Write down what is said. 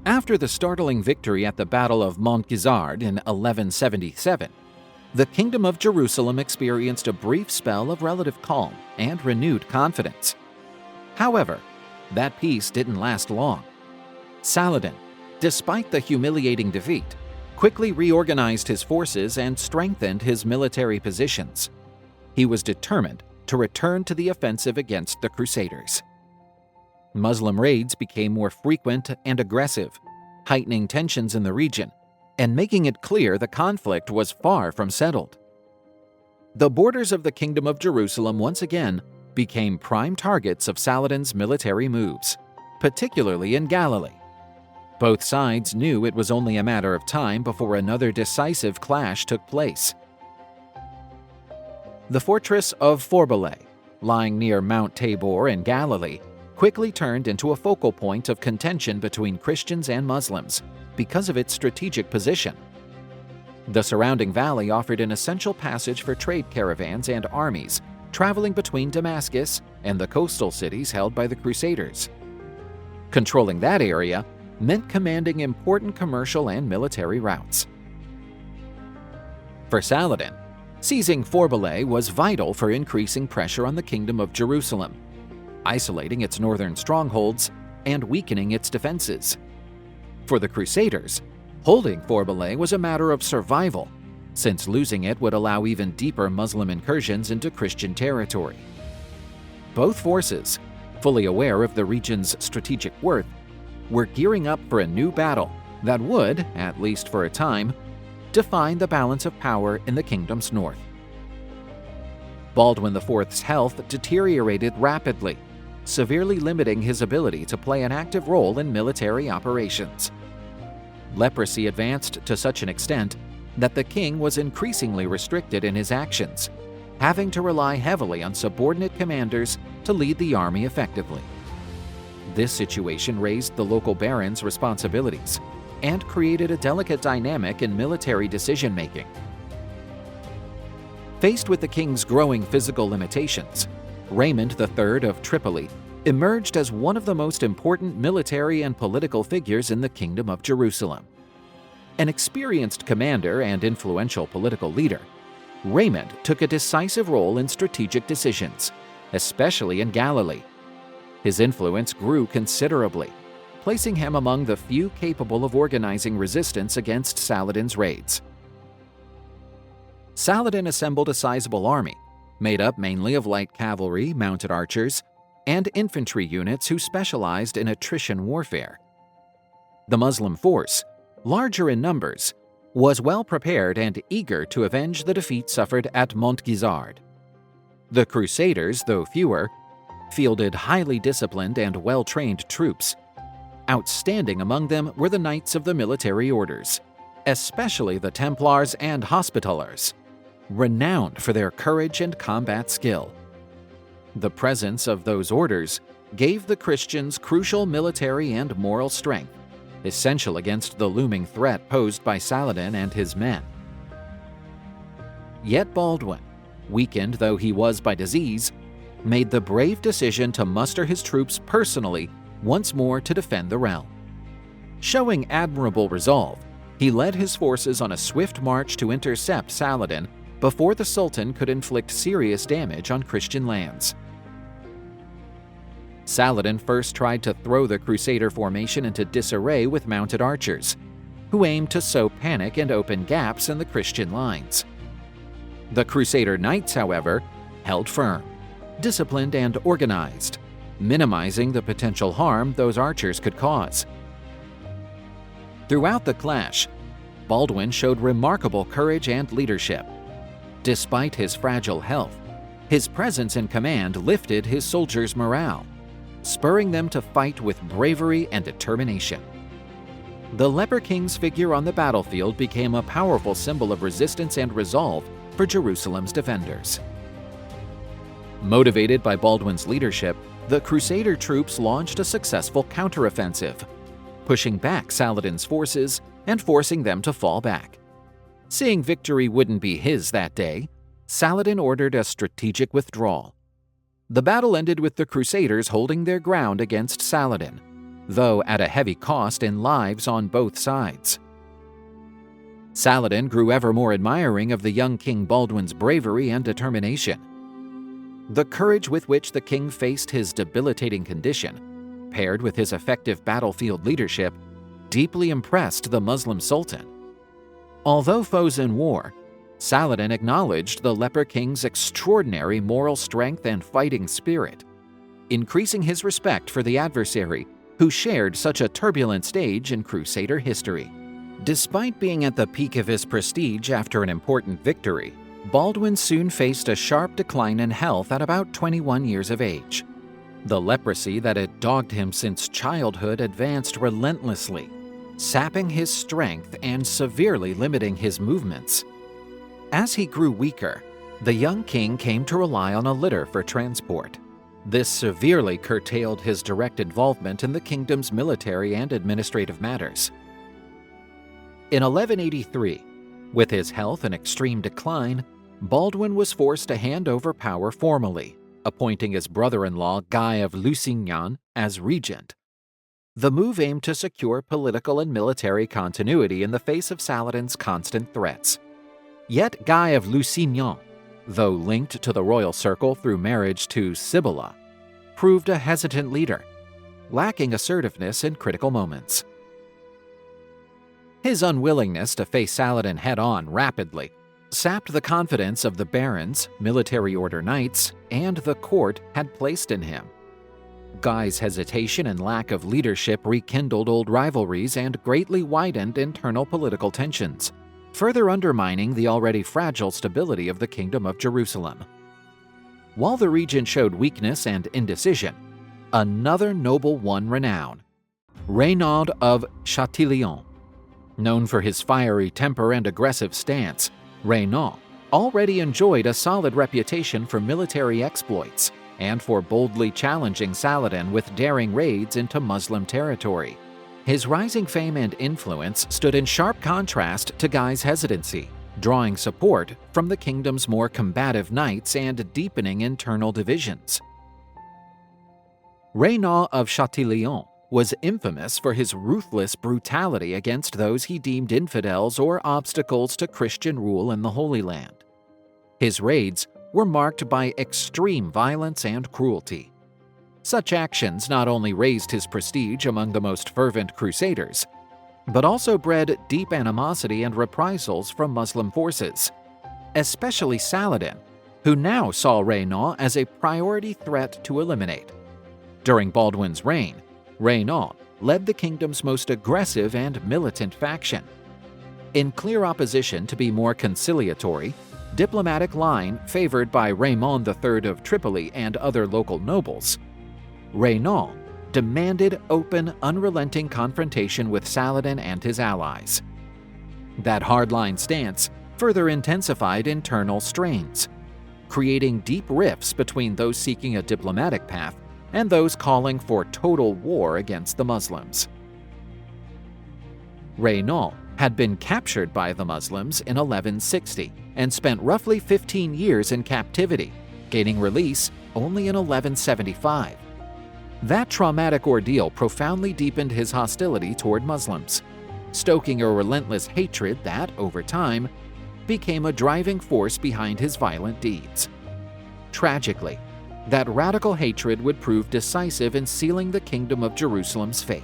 After the startling victory at the Battle of Montgisard in 1177, the Kingdom of Jerusalem experienced a brief spell of relative calm and renewed confidence. However, that peace didn't last long. Saladin, despite the humiliating defeat, quickly reorganized his forces and strengthened his military positions. He was determined to return to the offensive against the Crusaders. Muslim raids became more frequent and aggressive, heightening tensions in the region and making it clear the conflict was far from settled. The borders of the Kingdom of Jerusalem once again became prime targets of Saladin's military moves, particularly in Galilee. Both sides knew it was only a matter of time before another decisive clash took place. The fortress of Forbelet, lying near Mount Tabor in Galilee, quickly turned into a focal point of contention between Christians and Muslims because of its strategic position. The surrounding valley offered an essential passage for trade caravans and armies traveling between Damascus and the coastal cities held by the Crusaders. Controlling that area meant commanding important commercial and military routes. For Saladin, seizing Forbelet was vital for increasing pressure on the Kingdom of Jerusalem, isolating its northern strongholds and weakening its defenses. For the Crusaders, holding Forbelet was a matter of survival, since losing it would allow even deeper Muslim incursions into Christian territory. Both forces, fully aware of the region's strategic worth, were gearing up for a new battle that would, at least for a time, define the balance of power in the kingdom's north. Baldwin IV's health deteriorated rapidly, severely limiting his ability to play an active role in military operations. Leprosy advanced to such an extent that the king was increasingly restricted in his actions, having to rely heavily on subordinate commanders to lead the army effectively. This situation raised the local barons' responsibilities and created a delicate dynamic in military decision-making. Faced with the king's growing physical limitations, Raymond III of Tripoli emerged as one of the most important military and political figures in the Kingdom of Jerusalem. An experienced commander and influential political leader, Raymond took a decisive role in strategic decisions, especially in Galilee. His influence grew considerably, placing him among the few capable of organizing resistance against Saladin's raids. Saladin assembled a sizable army, made up mainly of light cavalry, mounted archers, and infantry units who specialized in attrition warfare. The Muslim force, larger in numbers, was well prepared and eager to avenge the defeat suffered at Montgisard. The Crusaders, though fewer, fielded highly disciplined and well-trained troops. Outstanding among them were the Knights of the military orders, especially the Templars and Hospitallers, renowned for their courage and combat skill. The presence of those orders gave the Christians crucial military and moral strength, essential against the looming threat posed by Saladin and his men. Yet Baldwin, weakened though he was by disease, made the brave decision to muster his troops personally once more to defend the realm. Showing admirable resolve, he led his forces on a swift march to intercept Saladin before the Sultan could inflict serious damage on Christian lands. Saladin first tried to throw the Crusader formation into disarray with mounted archers, who aimed to sow panic and open gaps in the Christian lines. The Crusader knights, however, held firm, disciplined and organized, minimizing the potential harm those archers could cause. Throughout the clash, Baldwin showed remarkable courage and leadership. Despite his fragile health, his presence in command lifted his soldiers' morale, spurring them to fight with bravery and determination. The Leper King's figure on the battlefield became a powerful symbol of resistance and resolve for Jerusalem's defenders. Motivated by Baldwin's leadership, the Crusader troops launched a successful counteroffensive, pushing back Saladin's forces and forcing them to fall back. Seeing victory wouldn't be his that day, Saladin ordered a strategic withdrawal. The battle ended with the Crusaders holding their ground against Saladin, though at a heavy cost in lives on both sides. Saladin grew ever more admiring of the young King Baldwin's bravery and determination. The courage with which the king faced his debilitating condition, paired with his effective battlefield leadership, deeply impressed the Muslim Sultan. Although foes in war, Saladin acknowledged the Leper king's extraordinary moral strength and fighting spirit, increasing his respect for the adversary who shared such a turbulent stage in Crusader history. Despite being at the peak of his prestige after an important victory, Baldwin soon faced a sharp decline in health at about 21 years of age. The leprosy that had dogged him since childhood advanced relentlessly, sapping his strength and severely limiting his movements. As he grew weaker, the young king came to rely on a litter for transport. This severely curtailed his direct involvement in the kingdom's military and administrative matters. In 1183, with his health in extreme decline, Baldwin was forced to hand over power formally, appointing his brother-in-law Guy of Lusignan as regent. The move aimed to secure political and military continuity in the face of Saladin's constant threats. Yet Guy of Lusignan, though linked to the royal circle through marriage to Sibylla, proved a hesitant leader, lacking assertiveness in critical moments. His unwillingness to face Saladin head-on rapidly sapped the confidence of the barons, military order knights, and the court had placed in him. Guy's hesitation and lack of leadership rekindled old rivalries and greatly widened internal political tensions, further undermining the already fragile stability of the Kingdom of Jerusalem. While the regent showed weakness and indecision, another noble won renown: Reynald of Châtillon. Known for his fiery temper and aggressive stance, Reynald already enjoyed a solid reputation for military exploits and for boldly challenging Saladin with daring raids into Muslim territory. His rising fame and influence stood in sharp contrast to Guy's hesitancy, drawing support from the kingdom's more combative knights and deepening internal divisions. Reynald of Châtillon was infamous for his ruthless brutality against those he deemed infidels or obstacles to Christian rule in the Holy Land. His raids were marked by extreme violence and cruelty. Such actions not only raised his prestige among the most fervent crusaders, but also bred deep animosity and reprisals from Muslim forces, especially Saladin, who now saw Reynald as a priority threat to eliminate. During Baldwin's reign, Reynald led the kingdom's most aggressive and militant faction. In clear opposition to be more conciliatory, diplomatic line favored by Raymond III of Tripoli and other local nobles, Reynald demanded open, unrelenting confrontation with Saladin and his allies. That hardline stance further intensified internal strains, creating deep rifts between those seeking a diplomatic path and those calling for total war against the Muslims. Reynald had been captured by the Muslims in 1160 and spent roughly 15 years in captivity, gaining release only in 1175. That traumatic ordeal profoundly deepened his hostility toward Muslims, stoking a relentless hatred that, over time, became a driving force behind his violent deeds. Tragically, that radical hatred would prove decisive in sealing the Kingdom of Jerusalem's fate.